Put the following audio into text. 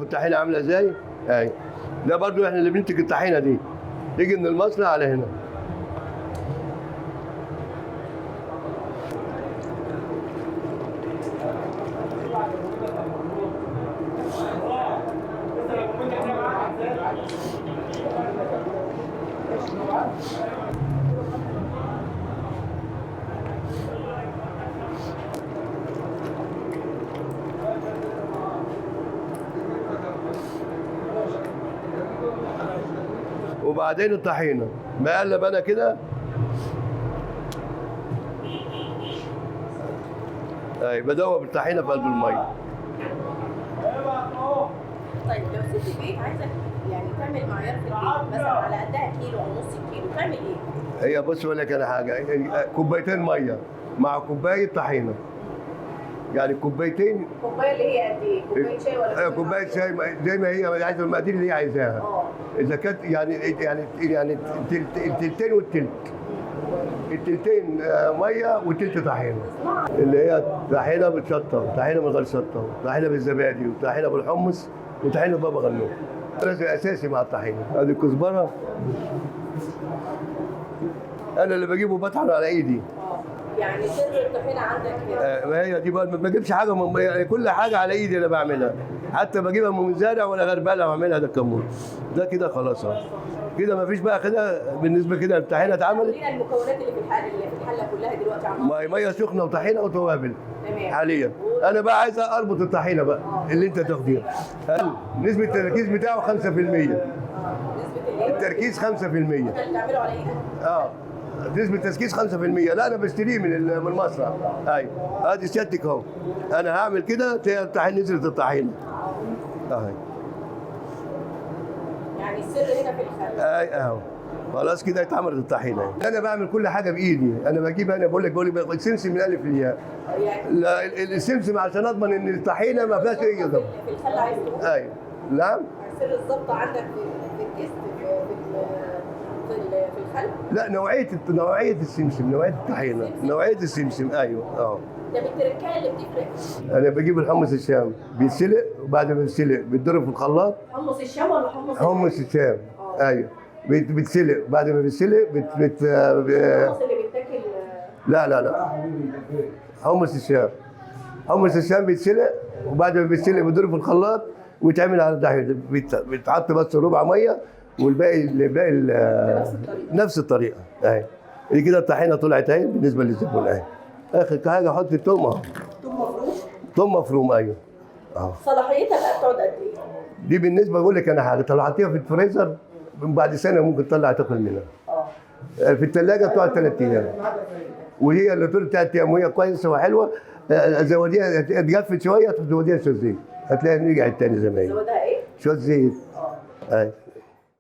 شوفوا الطحينه عامله ازاي. اهي ده برضو احنا اللي بننتج الطحينه دي، تيجي من المصنع على هنا. وبعدين الطحينه بقلب انا كده. اهي بدوب الطحينه في قلب الميه. طيب لو ست بيت عايزه يعني تعمل معيار في البيت مثلا على قدها كيلو او نص كيلو تعمل ايه؟ هي بص اقول لك انا حاجه، كوبايتين ميه مع كوبايه طحينه، يعني كوبايتين. كوبايه اللي هي قد ايه؟ كوبايه شاي ولا كوبايه شاي زي ما هي عايزه، المقادير اللي هي عايزاها. اذا كانت يعني التلتين والتلت، التلتين ميه والتلت طحينه، اللي هي طحينه بالشطه، طحينه من غير شطه، طحينه بالزبادي، وطحينه بالحمص، وطحينه بابا غنوج. لازم اساسي مع الطحينه. ادي الكزبره انا اللي بجيبه بطحنه على ايدي. يعني سر الطحينه عندك كده. ما هي دي بقى، ما بجيبش حاجه يعني كل حاجه على ايدي انا بعملها، حتى بجيبها من زارع ولا غربله واعملها. ده كمون ده كده خلاص اهو، كده ما فيش بقى كده. بالنسبه كده الطحينه اتعملت. المكونات اللي في الحله كلها دلوقتي عملت ميه سخنه وطحينه وتوابل تمام حاليا. انا بقى عايز اربط الطحينه بقى اللي انت تاخديها. نسبه التركيز بتاعه 5%. نسبه الايه؟ التركيز 5%. اللي تعمله على ايدك؟ نسبة تركيز 5%. لا أنا بشتريه من المصنع. أيوه أدي سيادتك أهو. أنا هعمل كده تلاقي الطحينة نزلت الطحينة. أهي. يعني السر هنا في الخل. أهو. خلاص كده اتعملت الطحينة. أنا بعمل كل حاجة بإيدي، أنا بجيب، أنا بقول لك السمسم من الألف للياء. يعني لا السمسم عشان أضمن إن الطحينة ما فيهاش أي ضغط. في الخل عايز تقول؟ أيوه. نعم. سر الضبط عندك في الكيس في الخل؟ لا نوعية السمسم، نوعية الطحينة، نوعية السمسم. أيوه. ده بالتركايه اللي بتفرق. انا بجيب الحمص الشام بيتسلق، وبعد ما يتسلق بيتضرب في الخلاط. حمص الشام ولا حمص الشام. ايوه بيتسلق، بعد ما بيتسلق الحمص اللي بيتاكل. لا حمص الشام بيتسلق، وبعد ما بيتسلق بيتضرب في الخلاط ويتعمل على الدحيح. بيتحط بس ربع ميه، والباقي نفس الطريقه. اهي دي كده الطحينه طلعت اهي بالنسبه للزبون. اهي اخر حاجه احط التوم اهو. توم مفروم؟ توم مفروم ايوه. صلاحيتها بقى بتقعد قد ايه؟ دي بالنسبه بقول لك انا حاجه، طلعتيها في الفريزر من بعد سنه ممكن تطلع تاكل منها. في الثلاجه بتقعد 3 ايام، وهي اللي طول 3 ايام وهي كويسه وحلوه. زوديها اتجفت شويه، تزوديها شويه زيت، هتلاقيها رجعت تاني زي ما هي. زودها ايه؟ شويه زيت. اي